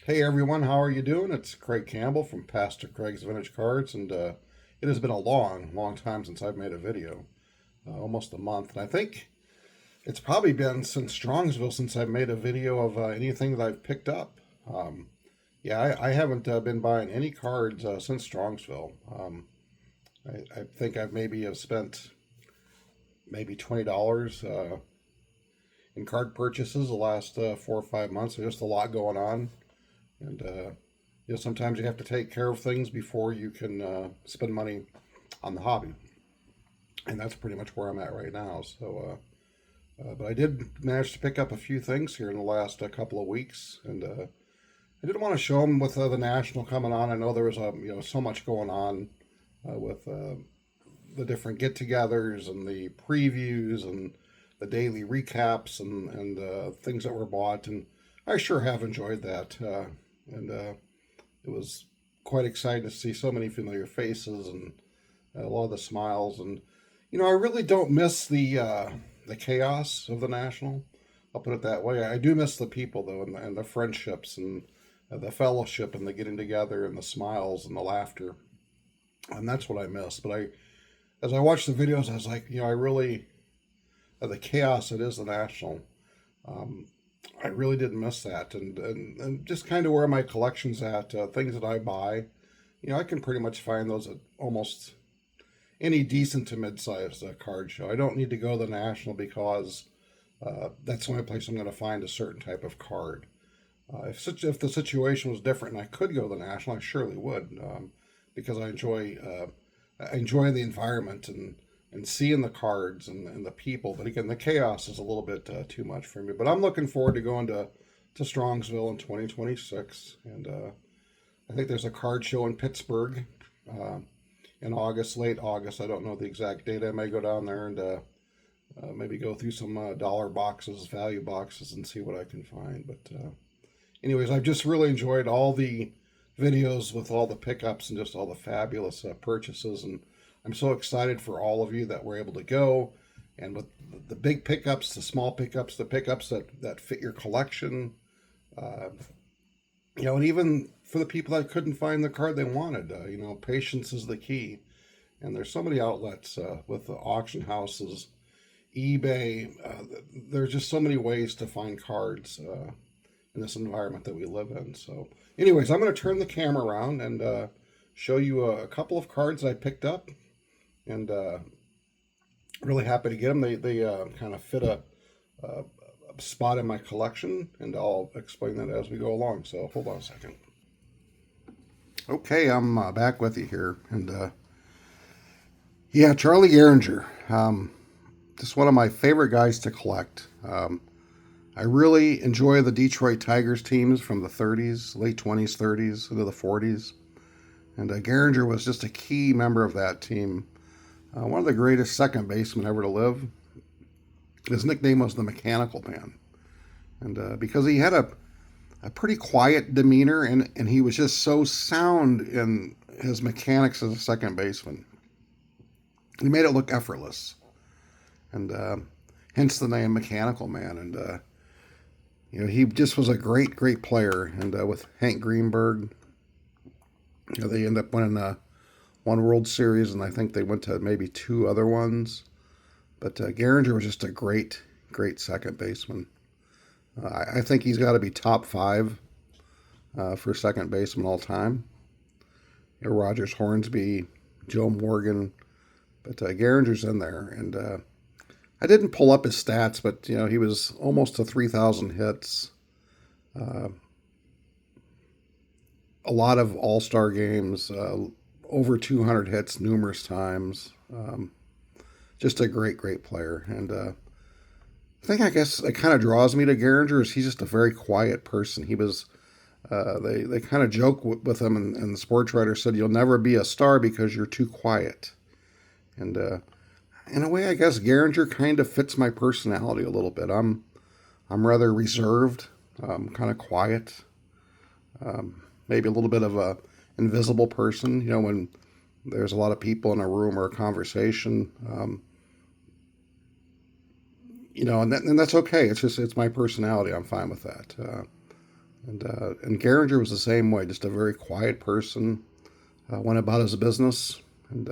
Hey everyone, how are you doing? It's Craig Campbell from Pastor Craig's Vintage Cards, and it has been a long time since I've made a video, almost a month. And I think it's probably been since Strongsville since I've made a video of anything that I've picked up. Um, yeah, I haven't been buying any cards since Strongsville. I think I've maybe have spent maybe $20 in card purchases the last 4 or 5 months. There's just a lot going on, and sometimes you have to take care of things before you can spend money on the hobby, and that's pretty much where I'm at right now. But I did manage to pick up a few things here in the last couple of weeks, and I didn't want to show them with the national coming on. I know there was so much going on with the different get-togethers and the previews and the daily recaps and things that were bought, and I sure have enjoyed that. And it was quite exciting to see so many familiar faces and a lot of the smiles. And I really don't miss the chaos of the national. I'll put it that way. I do miss the people though, and the friendships and the fellowship and the getting together and the smiles and the laughter, and that's what I miss. But as I watched the videos, I was like, I really the chaos that is the national. Um, I really didn't miss that, and just kind of where my collection's at, things that I buy, I can pretty much find those at almost any decent to mid-sized card show. I don't need to go to the National because that's the only place I'm going to find a certain type of card. If the situation was different and I could go to the National, I surely would, because I enjoy the environment and seeing the cards and the people. But again, the chaos is a little bit too much for me. But I'm looking forward to going to Strongsville in 2026. And I think there's a card show in Pittsburgh in August, late August. I don't know the exact date. I may go down there and maybe go through some dollar boxes, value boxes, and see what I can find. But anyways, I've just really enjoyed all the videos with all the pickups and just all the fabulous purchases. And I'm so excited for all of you that were able to go. And with the big pickups, the small pickups, the pickups that fit your collection, uh, and even for the people that couldn't find the card they wanted, patience is the key. And there's so many outlets with the auction houses, eBay. There's just so many ways to find cards in this environment that we live in. So, anyways, I'm going to turn the camera around and show you a couple of cards I picked up, and really happy to get them. They kind of fit a spot in my collection, and I'll explain that as we go along. So, hold on a second. Okay, I'm back with you here, and yeah, Charlie Gehringer, just one of my favorite guys to collect. I really enjoy the Detroit Tigers teams from the 30s, late 20s, 30s, into the 40s. And Gehringer was just a key member of that team. One of the greatest second basemen ever to live. His nickname was the Mechanical Man. And because he had a pretty quiet demeanor, and he was just so sound in his mechanics as a second baseman, he made it look effortless. And hence the name Mechanical Man. And he just was a great player. And with Hank Greenberg, they end up winning one World Series, and I think they went to maybe two other ones. But Gehringer was just a great second baseman. I think he's got to be top five for second baseman all time. Rogers, Hornsby, Joe Morgan, but Gehringer's in there. And I didn't pull up his stats, but he was almost to 3,000 hits. A lot of All-Star games, over 200 hits numerous times. Just a great player. And I guess it kind of draws me to Gehringer is he's just a very quiet person. He was, they kind of joke with him, and the sports writer said, "You'll never be a star because you're too quiet." And in a way, I guess Gehringer kind of fits my personality a little bit. I'm rather reserved, kind of quiet, maybe a little bit of a invisible person. When there's a lot of people in a room or a conversation, and that's okay. It's my personality. I'm fine with that. And Gehringer was the same way, just a very quiet person, went about his business, and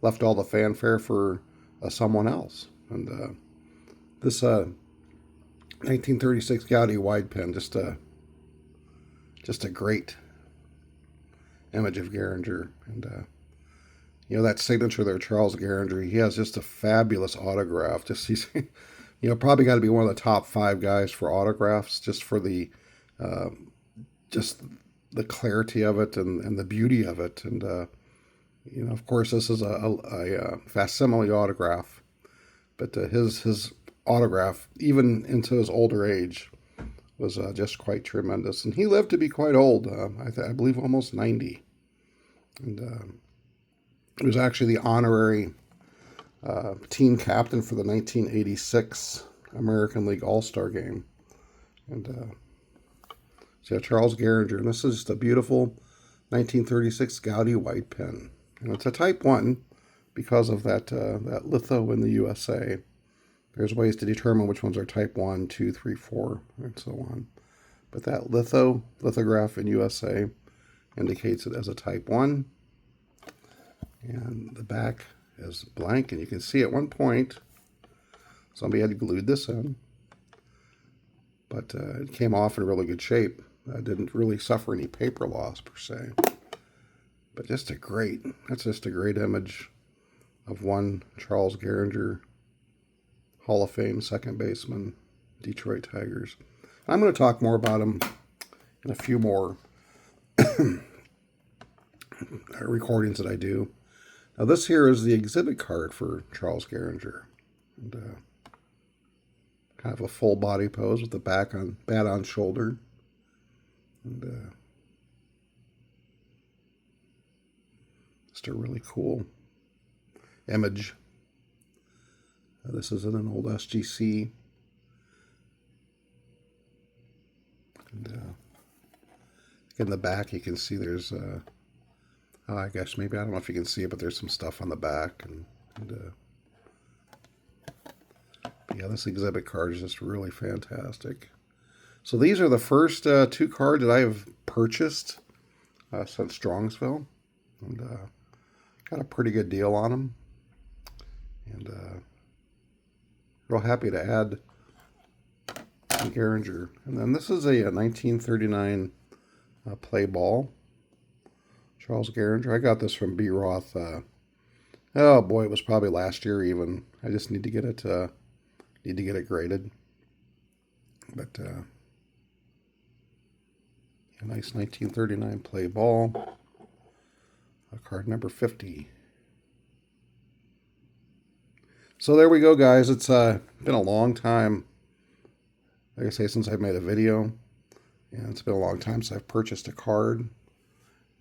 left all the fanfare for someone else. And this 1936 Gaudi wide pen, just a great image of Gehringer. And you know, that signature there, Charles Gehringer, he has just a fabulous autograph. Just he's, you know, probably got to be one of the top 5 guys for autographs, just for the just the clarity of it and the beauty of it. And you know, of course, this is a facsimile autograph, but his autograph, even into his older age, was just quite tremendous. And he lived to be quite old. I believe almost 90. And he was actually the honorary team captain for the 1986 American League All-Star Game. And so yeah, Charles Gehringer. And this is just a beautiful 1936 Gaudi white pen. And it's a Type 1 because of that litho in the USA. There's ways to determine which ones are Type 1, 2, 3, 4, and so on. But that lithograph in USA indicates it as a Type 1. And the back is blank. And you can see at one point, somebody had glued this in. But it came off in really good shape. Didn't really suffer any paper loss, per se. But that's just a great image of one Charles Gehringer, Hall of Fame second baseman, Detroit Tigers. I'm going to talk more about him in a few more recordings that I do. Now this here is the exhibit card for Charles Gehringer. And kind of a full body pose with the bat on shoulder. And just a really cool image. This is in an old SGC. And in the back you can see there's I guess maybe, I don't know if you can see it, but there's some stuff on the back. And yeah, this exhibit card is just really fantastic. So these are the first 2 cards that I have purchased since Strongsville. And got a pretty good deal on them. And real happy to add Gehringer. And then this is a 1939 play ball. Charles Gehringer. I got this from B. Roth. Oh boy, it was probably last year even. I just need to get it graded. But a nice 1939 play ball. Card number 50. So there we go, guys. It's been a long time, like I say, since I've made a video. And it's been a long time since I've purchased a card.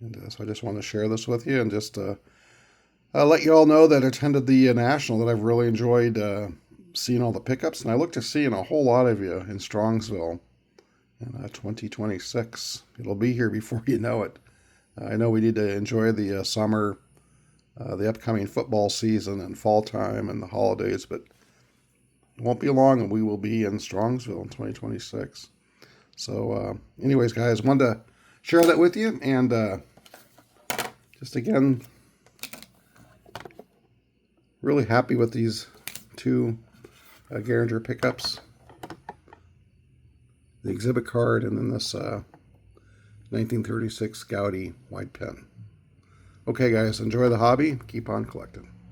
And so I just want to share this with you and just let you all know that I attended the National, that I've really enjoyed seeing all the pickups. And I look to seeing a whole lot of you in Strongsville in 2026. It'll be here before you know it. I know we need to enjoy the summer, the upcoming football season and fall time and the holidays, but it won't be long and we will be in Strongsville in 2026. So anyways, guys, wanted to share that with you. And just again, really happy with these 2 Gehringer pickups. The exhibit card and then this 1936 Gaudi white pen. Okay, guys, enjoy the hobby. Keep on collecting.